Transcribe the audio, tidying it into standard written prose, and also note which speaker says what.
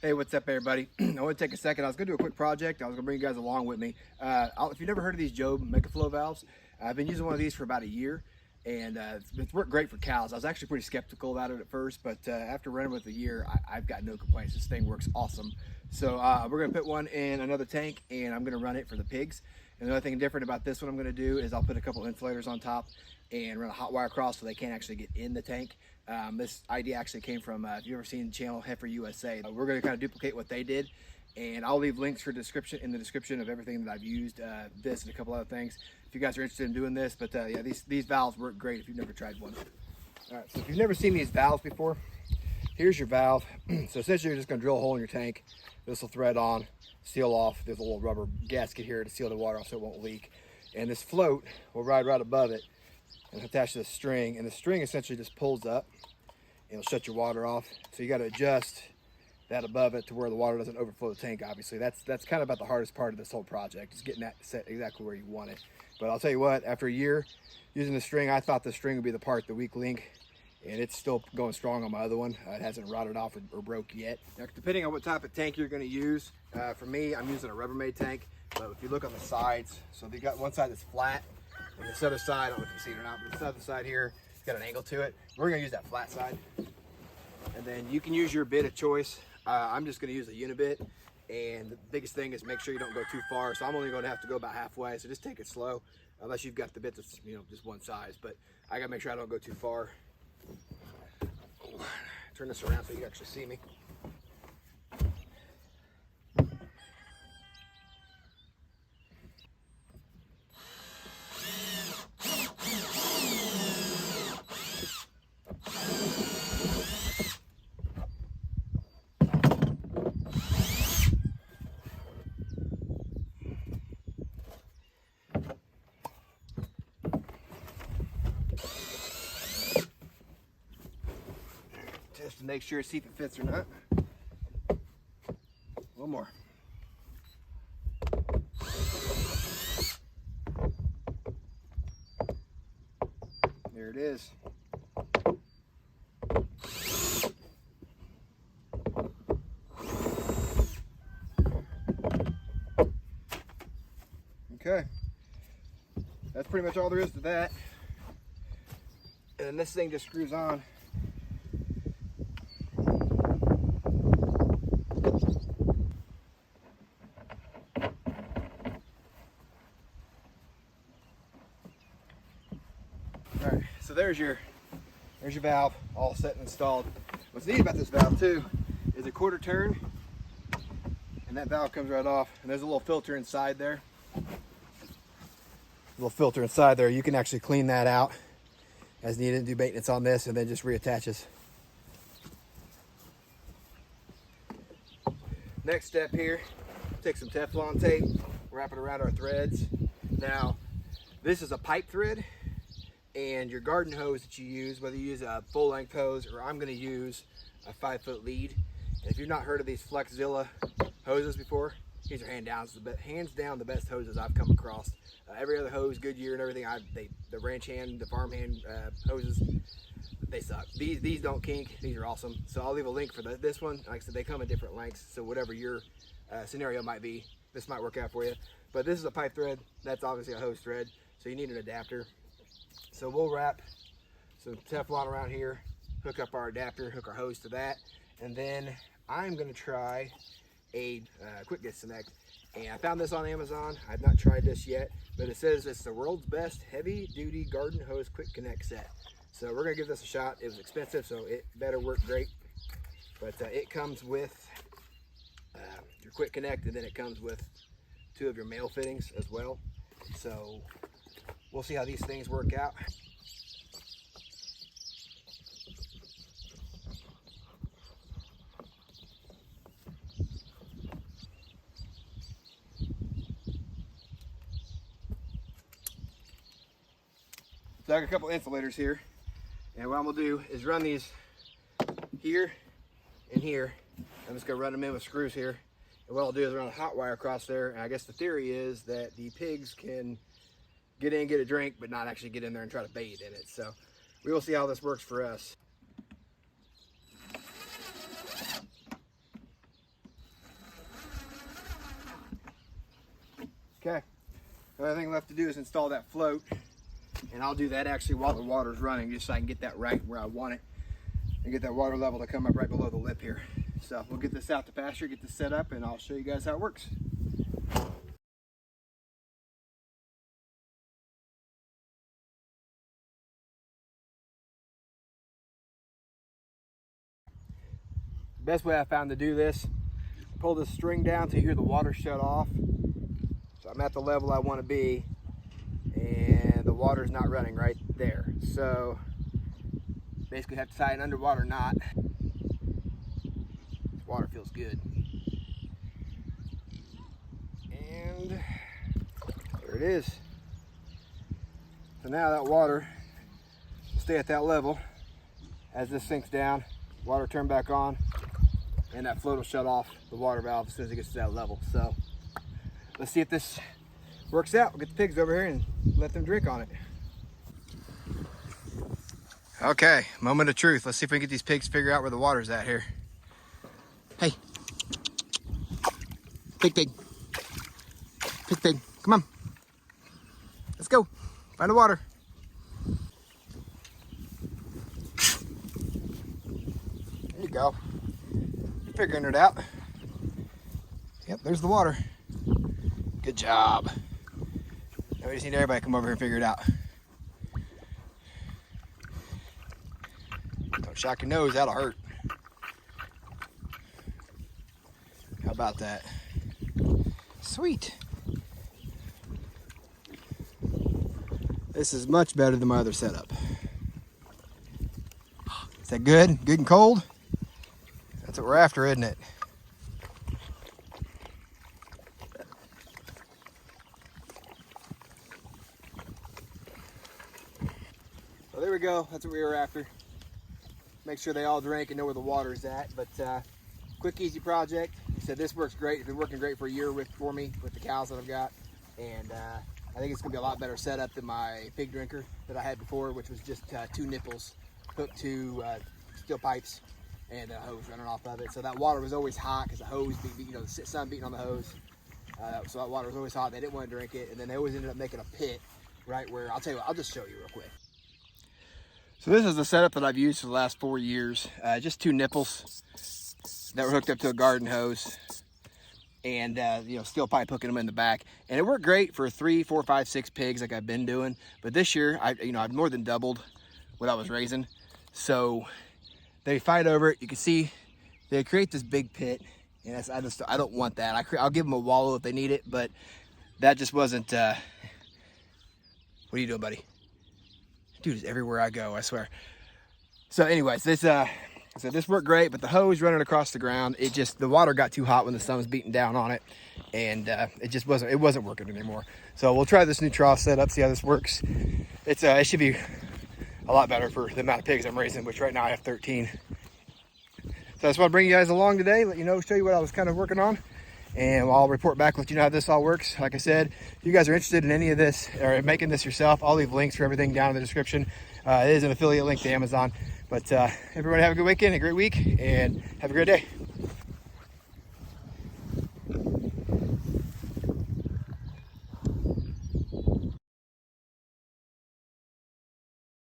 Speaker 1: Hey, what's up, everybody? I want to take a second. I was going to do a quick project. I was going to bring you guys along with me. If you've never heard of these Jobe Megaflow Valves, I've been using one of these for about a year, and it's worked great for cows. I was actually pretty skeptical about it at first, but after running with it a year, I've got no complaints. This thing works awesome. So we're going to put one in another tank, and I'm going to run it for the pigs. And the other thing different about this one I'm going to do is I'll put a couple insulators on top and run a hot wire across so they can't actually get in the tank. This idea actually came from, if you've ever seen the channel Heifer USA, we're going to kind of duplicate what they did, and I'll leave links for in the description of everything that I've used, this and a couple other things, if you guys are interested in doing this. But yeah, these valves work great if you've never tried one. All right, so if you've never seen these valves before, here's your valve. So essentially you're just going to drill a hole in your tank. This will thread on, seal off. There's a little rubber gasket here to seal the water off so it won't leak. And this float will ride right above it and attach to the string, and the string essentially just pulls up and it'll shut your water off. So you got to adjust that above it to where the water doesn't overflow the tank. Obviously that's kind of about the hardest part of this whole project, is getting that set exactly where you want it. But I'll tell you what, after a year using the string, I thought the string would be the part, the weak link, and it's still going strong on my other one. It hasn't rotted off or broke yet. Now, depending on what type of tank you're going to use, for me, I'm using a Rubbermaid tank. But if you look on the sides, so they got one side that's flat, and this other side, I don't know if you see it or not, but this other side here, it's got an angle to it. We're gonna use that flat side. And then you can use your bit of choice. I'm just gonna use a unibit. And the biggest thing is make sure you don't go too far. So I'm only gonna have to go about halfway, so just take it slow, unless you've got the bit that's, just one size. But I gotta make sure I don't go too far. Turn this around so you can actually see me. Just to make sure, see if it fits or not. A little more. There it is. Okay. That's pretty much all there is to that. And then this thing just screws on. All right, so there's your valve all set and installed. What's neat about this valve too is a quarter turn, and that valve comes right off, and there's a little filter inside there. You can actually clean that out as needed, do maintenance on this, and then just reattaches. Next step here, take some Teflon tape, wrap it around our threads. Now, this is a pipe thread, and your garden hose that you use, whether you use a full-length hose or I'm going to use a 5-foot lead. And if you've not heard of these Flexzilla hoses before, these are hands down the best hoses I've come across. Every other hose, Goodyear and everything, the ranch hand, the farm hand hoses, they suck. These don't kink. These are awesome. So I'll leave a link for this one. Like I said, they come in different lengths, so whatever your scenario might be, this might work out for you. But this is a pipe thread. That's obviously a hose thread, so you need an adapter. So we'll wrap some Teflon around here, hook up our adapter, hook our hose to that, and then I'm going to try a quick disconnect. And I found this on Amazon. I've not tried this yet, but it says it's the world's best heavy-duty garden hose quick connect set. So we're going to give this a shot. It was expensive, so it better work great. But it comes with your quick connect, and then it comes with 2 of your male fittings as well. So we'll see how these things work out. So I got a couple insulators here, and what I'm gonna do is run these here and here. I'm just gonna run them in with screws here, and what I'll do is run a hot wire across there. And I guess the theory is that the pigs can get in, get a drink, but not actually get in there and try to bathe in it. So we will see how this works for us. Okay, the only thing left to do is install that float, and I'll do that actually while the water's running, just so I can get that right where I want it and get that water level to come up right below the lip here. So we'll get this out to pasture, get this set up, and I'll show you guys how it works. Best way I found to do this, pull this string down till you hear the water shut off. So I'm at the level I want to be, and the water's not running right there. So basically have to tie an underwater knot. This water feels good. And there it is. So now that water will stay at that level. As this sinks down, water turn back on, and that float will shut off the water valve as soon as it gets to that level. So let's see if this works out. We'll get the pigs over here and let them drink on it. Okay, moment of truth. Let's see if we can get these pigs to figure out where the water's at here. Hey, pig, pig, pig, pig, come on. Let's go, find the water. There you go. You're figuring it out. Yep, there's the water. Good job. Now we just need everybody to come over here and figure it out. Don't shock your nose, that'll hurt. How about that? Sweet. This is much better than my other setup. Is that good? Good and cold? That's what we're after, isn't it? So there we go. That's what we were after. Make sure they all drink and know where the water is at. But quick, easy project. He said this works great. It's been working great for a year for me with the cows that I've got. And I think it's going to be a lot better setup than my pig drinker that I had before, which was just 2 nipples hooked to steel pipes and a hose running off of it. So that water was always hot because the hose, the sun beating on the hose. So that water was always hot. They didn't want to drink it. And then they always ended up making a pit right where, I'll tell you what, I'll just show you real quick. So this is the setup that I've used for the last 4 years. Just 2 nipples that were hooked up to a garden hose, and steel pipe hooking them in the back. And it worked great for 3, 4, 5, 6 pigs like I've been doing. But this year, I've more than doubled what I was raising. So they fight over it. You can see they create this big pit, and I don't want that. I'll give them a wallow if they need it, but that just wasn't. What are you doing, buddy? Dude is everywhere I go, I swear. So anyways, this worked great, but the hose running across the ground, the water got too hot when the sun was beating down on it, and it wasn't working anymore. So we'll try this new trough setup, see how this works. It should be a lot better for the amount of pigs I'm raising, which right now I have 13. So I just want to bring you guys along today, let you know, show you what I was kind of working on, and I'll report back, let you know how this all works. Like I said, if you guys are interested in any of this or making this yourself, I'll leave links for everything down in the description. It is an affiliate link to Amazon. But everybody have a good weekend, a great week, and have a great day.